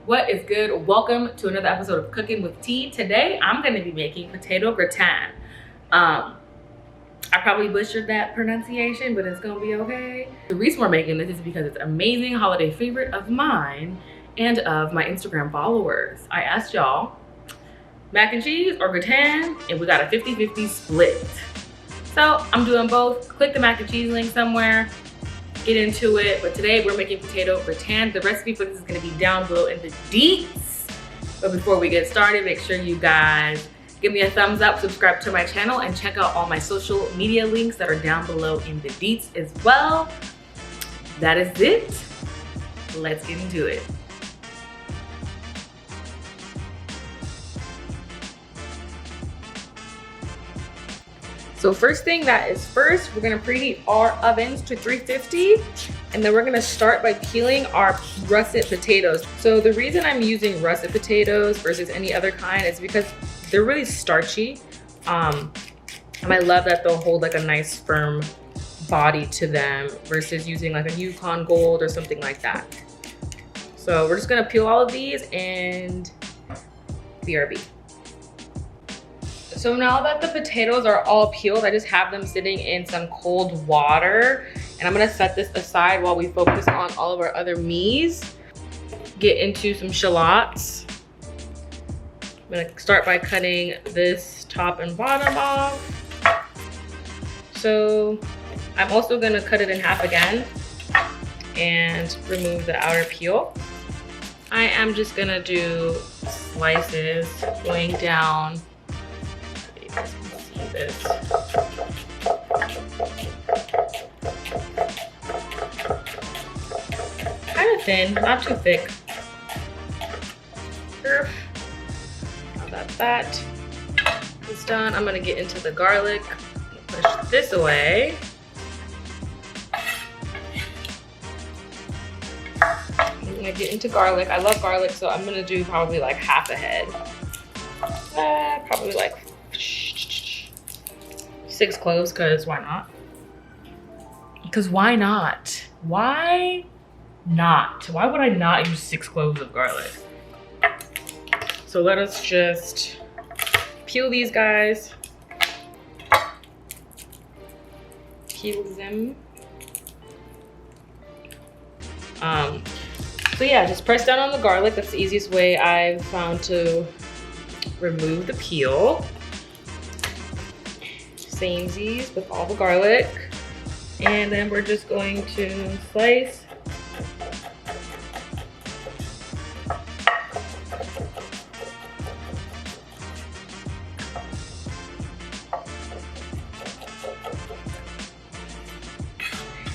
What is good? Welcome to another episode of Cooking with Tea. Today I'm going to be making potato gratin. I probably butchered that pronunciation, but it's going to be okay. The reason we're making this is because it's an amazing holiday favorite of mine and of my Instagram followers. I asked y'all, mac and cheese or gratin, and we got a 50-50 split. So I'm doing both. Click the mac and cheese link somewhere, get into it. But today we're making potato gratin. The recipe for this is going to be down below in the deets. But before we get started, make sure you guys give me a thumbs up, subscribe to my channel, and check out all my social media links that are down below in the deets as well. That is it. Let's get into it. So first thing that is first, we're gonna preheat our ovens to 350, and then we're gonna start by peeling our russet potatoes. So the reason I'm using russet potatoes versus any other kind is because they're really starchy. And I love that they'll hold like a nice firm body to them versus using like a Yukon Gold or something like that. So we're just gonna peel all of these and BRB. So now that the potatoes are all peeled, I just have them sitting in some cold water. And I'm gonna set this aside while we focus on all of our other meats. Get into some shallots. I'm gonna start by cutting this top and bottom off. So I'm also gonna cut it in half again and remove the outer peel. I am just gonna do slices going down. See this. Kind of thin, not too thick. Now that is done, I'm gonna get into the garlic. Push this away. I'm gonna get into garlic. I love garlic, so I'm gonna do probably like half a head. Probably like 6 cloves, because why not? Because why not? Why not? Why would I not use 6 cloves of garlic? So let us just peel these guys. Peel them. So yeah, just press down on the garlic. That's the easiest way I've found to remove the peel. Samesies with all the garlic. And then we're just going to slice.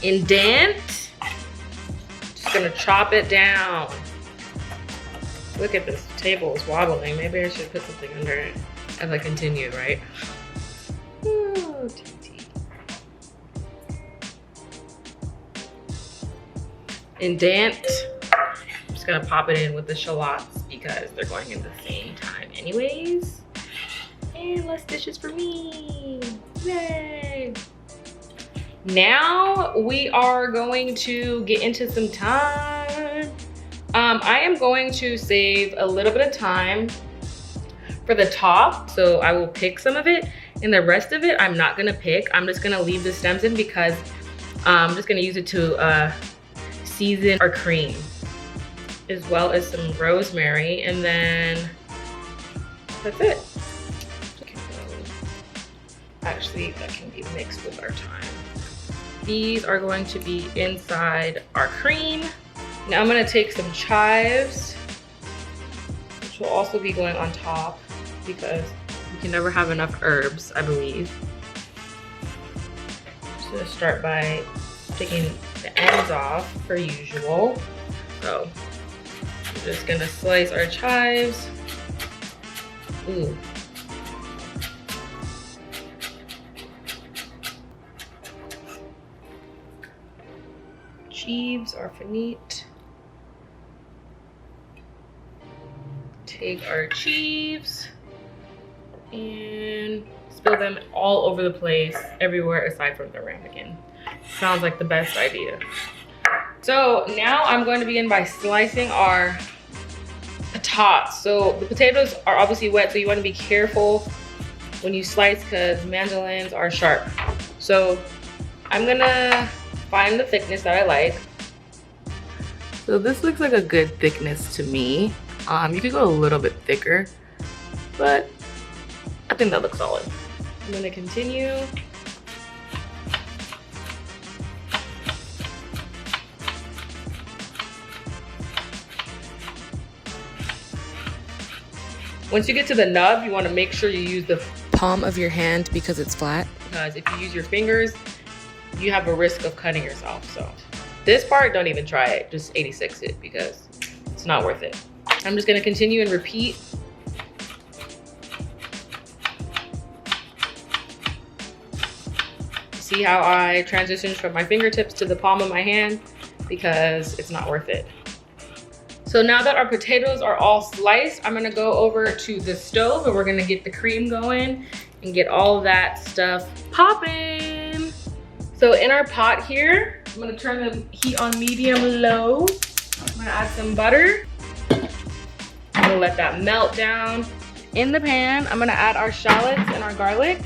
Indent. Just gonna chop it down. Look at this, the table is wobbling. Maybe I should put something under it as I continue, right? Ooh, TT. Indent. I'm just gonna pop it in with the shallots because they're going in the same time anyways. And less dishes for me. Yay! Now we are going to get into some thyme. I am going to save a little bit of thyme for the top, so I will pick some of it, and the rest of it I'm not gonna pick. I'm just gonna leave the stems in because I'm just gonna use it to season our cream, as well as some rosemary, and then that's it. Actually, that can be mixed with our thyme. These are going to be inside our cream. Now I'm gonna take some chives, which will also be going on top because you can never have enough herbs, I believe. Just gonna start by taking the ends off per usual. So we're just gonna slice our chives. Ooh. Chives are finite. Take our chives and spill them all over the place, everywhere aside from the ramekin. Sounds like the best idea. So now I'm going to begin by slicing our tots. So the potatoes are obviously wet, so you want to be careful when you slice because mandolins are sharp. So I'm gonna find the thickness that I like. So this looks like a good thickness to me. You could go a little bit thicker, but I think that looks solid. I'm gonna continue. Once you get to the nub, you want to make sure you use the palm of your hand because it's flat. Because if you use your fingers, you have a risk of cutting yourself. So this part, don't even try it. Just 86 it because it's not worth it. I'm just gonna continue and repeat. See how I transitioned from my fingertips to the palm of my hand? Because it's not worth it. So now that our potatoes are all sliced, I'm gonna go over to the stove and we're gonna get the cream going and get all that stuff popping. So in our pot here, I'm gonna turn the heat on medium low. I'm gonna add some butter. I'm gonna let that melt down. In the pan, I'm gonna add our shallots and our garlic.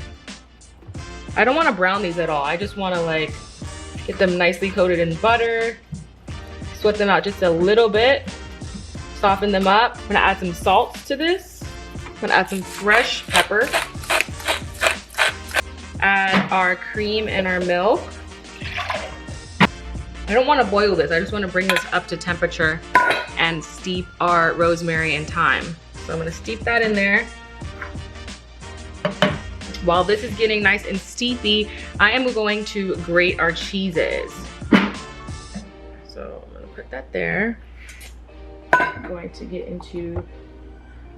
I don't wanna brown these at all. I just wanna like get them nicely coated in butter. Sweat them out just a little bit. Soften them up. I'm gonna add some salt to this. I'm gonna add some fresh pepper. Add our cream and our milk. I don't wanna boil this. I just wanna bring this up to temperature and steep our rosemary and thyme. So I'm gonna steep that in there. While this is getting nice and steepy, I am going to grate our cheeses. So I'm gonna put that there. I'm going to get into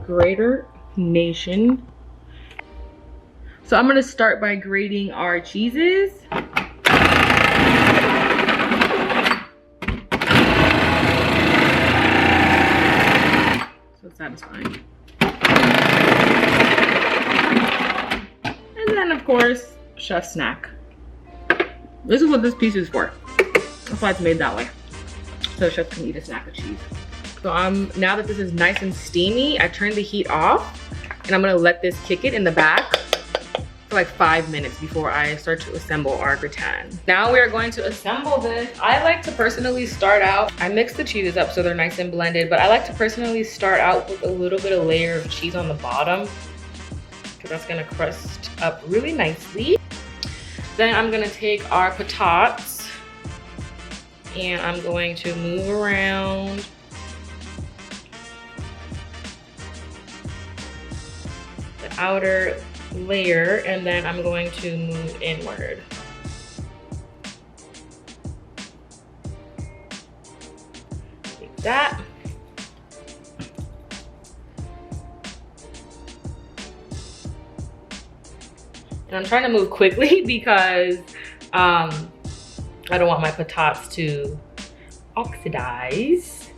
grater nation. So I'm gonna start by grating our cheeses. So satisfying. And then of course, chef snack. This is what this piece is for. That's why it's made that way. So chef can eat a snack of cheese. So now that this is nice and steamy, I turned the heat off and I'm gonna let this kick it in the back for like 5 minutes before I start to assemble our gratin. Now we are going to assemble this. I like to personally start out, I mix the cheeses up so they're nice and blended, but I like to personally start out with a little bit of layer of cheese on the bottom because that's gonna crust up really nicely. Then I'm gonna take our patates and I'm going to move around. The outer layer, and then I'm going to move inward. Like that. And I'm trying to move quickly because I don't want my patates to oxidize.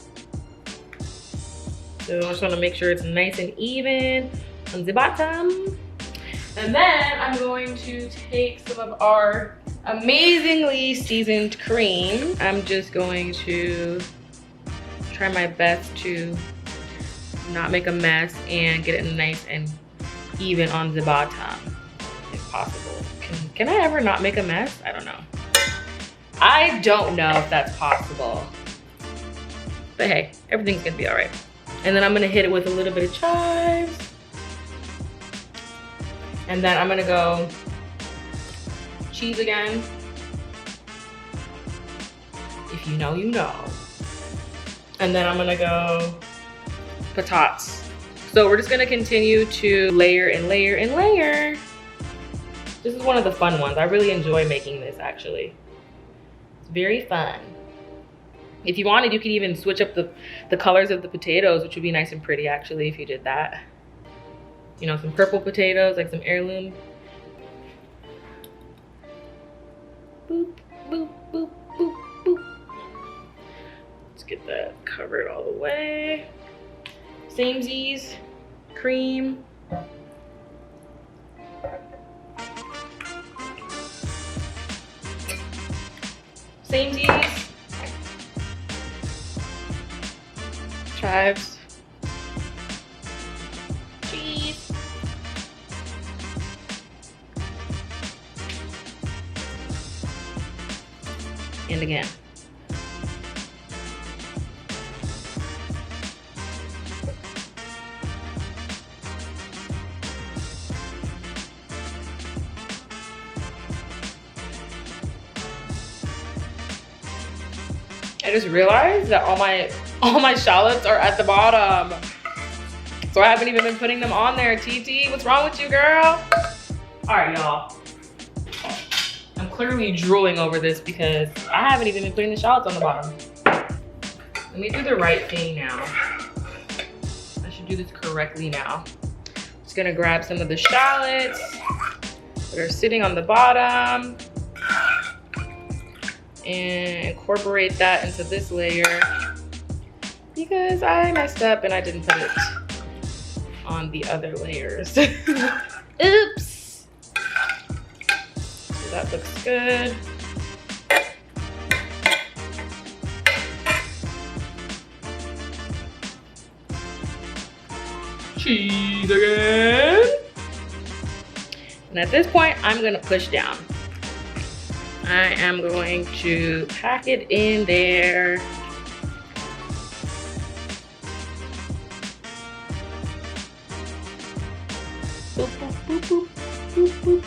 So I just want to make sure it's nice and even on the bottom. And then I'm going to take some of our amazingly seasoned cream. I'm just going to try my best to not make a mess and get it nice and even on the bottom, if possible. Can I ever not make a mess? I don't know. I don't know if that's possible. But hey, everything's gonna be all right. And then I'm gonna hit it with a little bit of chives. And then I'm gonna go cheese again. If you know, you know. And then I'm gonna go patates. So we're just gonna continue to layer and layer and layer. This is one of the fun ones. I really enjoy making this actually. It's very fun. If you wanted, you could even switch up the colors of the potatoes, which would be nice and pretty actually if you did that. You know, some purple potatoes, like some heirloom. Boop, boop, boop, boop, boop. Let's get that covered all the way. Samesies, cream. Samesies. Chives. and again. I just realized that all my shallots are at the bottom. So I haven't even been putting them on there. TT, what's wrong with you, girl? All right, y'all. I'm clearly drooling over this because I haven't even been putting the shallots on the bottom. Let me do the right thing now. I should do this correctly now. Just gonna grab some of the shallots that are sitting on the bottom and incorporate that into this layer because I messed up and I didn't put it on the other layers. Oops. So that looks good. Cheese again. And at this point, I'm gonna push down. I am going to pack it in there. Boop, boop, boop, boop, boop, boop.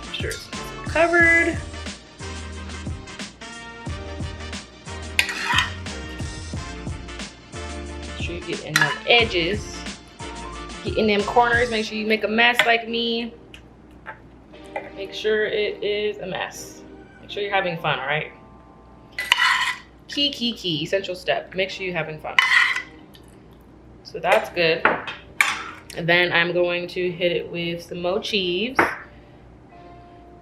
I'm sure it's covered. Make sure you get in them edges. Get in them corners. Make sure you make a mess like me. Make sure it is a mess. Make sure you're having fun, all right? Key, essential step. Make sure you're having fun. So that's good. And then I'm going to hit it with some more chives.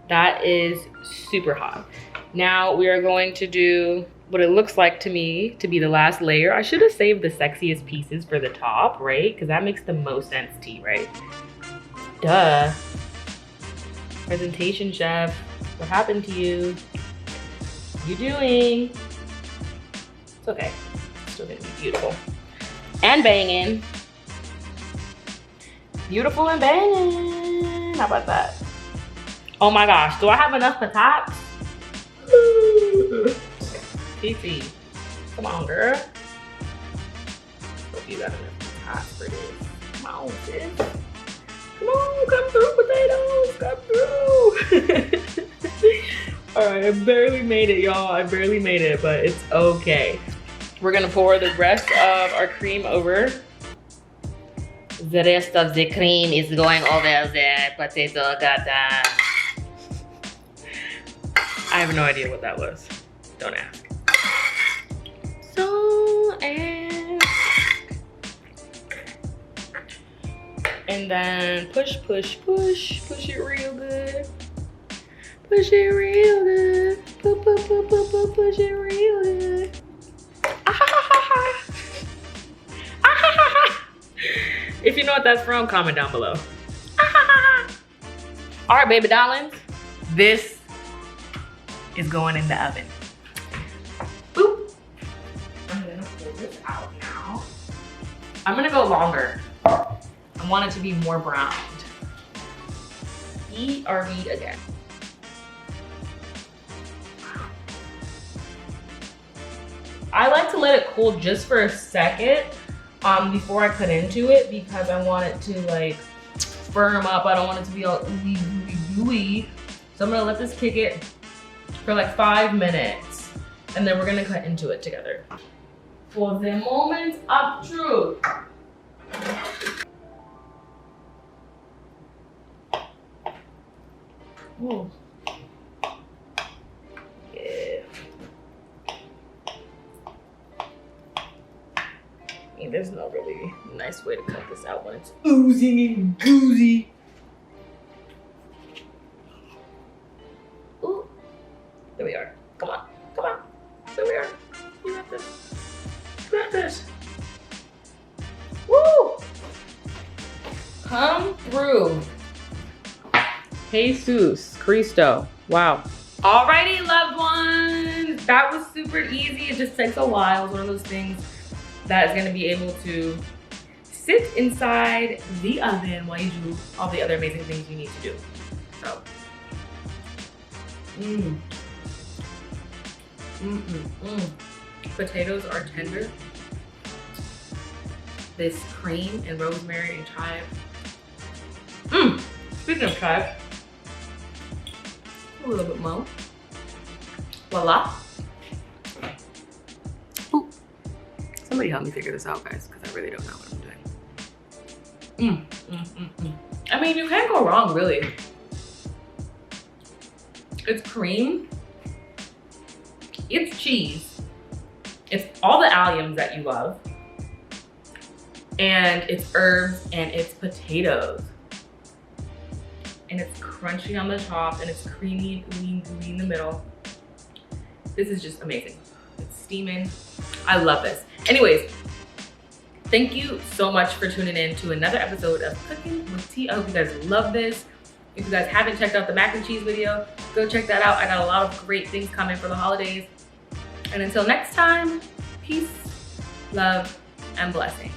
That is super hot. Now we are going to do what it looks like to me to be the last layer. I should have saved the sexiest pieces for the top, right? Because that makes the most sense, T, right? Duh. Presentation chef, what happened to you? What you doing? It's okay. It's still gonna be beautiful. And banging. Beautiful and banging. How about that? Oh my gosh, do I have enough patates? TT, come on, girl. Hope you got enough patates for this. Come on, sis. Come on, come through, potatoes, come through. All right, I barely made it, y'all. I barely made it, but it's okay. We're gonna pour the rest of our cream over. The rest of the cream is going over the potato gratin. I have no idea what that was. Don't ask. So, and then push it real good. Push it real good. Push it real good. If you know what that's from, comment down below. All right, baby darlings, this is going in the oven. Boop. I'm gonna pull this out now. I'm gonna go longer. I want it to be more browned. Eat or eat again. I like to let it cool just for a second before I cut into it because I want it to like firm up. I don't want it to be all ooey gooey. So I'm gonna let this kick it for like 5 minutes and then we're gonna cut into it together. For the moment of truth. Ooh. Yeah. I mean, there's no really nice way to cut this out when it's oozing and goozy. Ooh. There we are. Come on. Come on. There we are. You got this. You got this. Woo! Come through. Jesus Cristo. Wow. Alrighty, loved ones. That was super easy. It just takes a while. It's one of those things that is going to be able to sit inside the oven while you do all the other amazing things you need to do. So, Potatoes are tender. This cream and rosemary and chive. Speaking of chive, a little bit more. Voila. Ooh. Somebody help me figure this out, guys, because I really don't know what I'm doing. I mean, you can't go wrong, really. It's cream. It's cheese. It's all the alliums that you love. And it's herbs and it's potatoes. And it's crunchy on the top and it's creamy and gooey in the middle. This is just amazing. It's steaming. I love this. Anyways, thank you so much for tuning in to another episode of Cooking with Tea. I hope you guys love this. If you guys haven't checked out the mac and cheese video, go check that out. I got a lot of great things coming for the holidays. And until next time, peace, love, and blessings.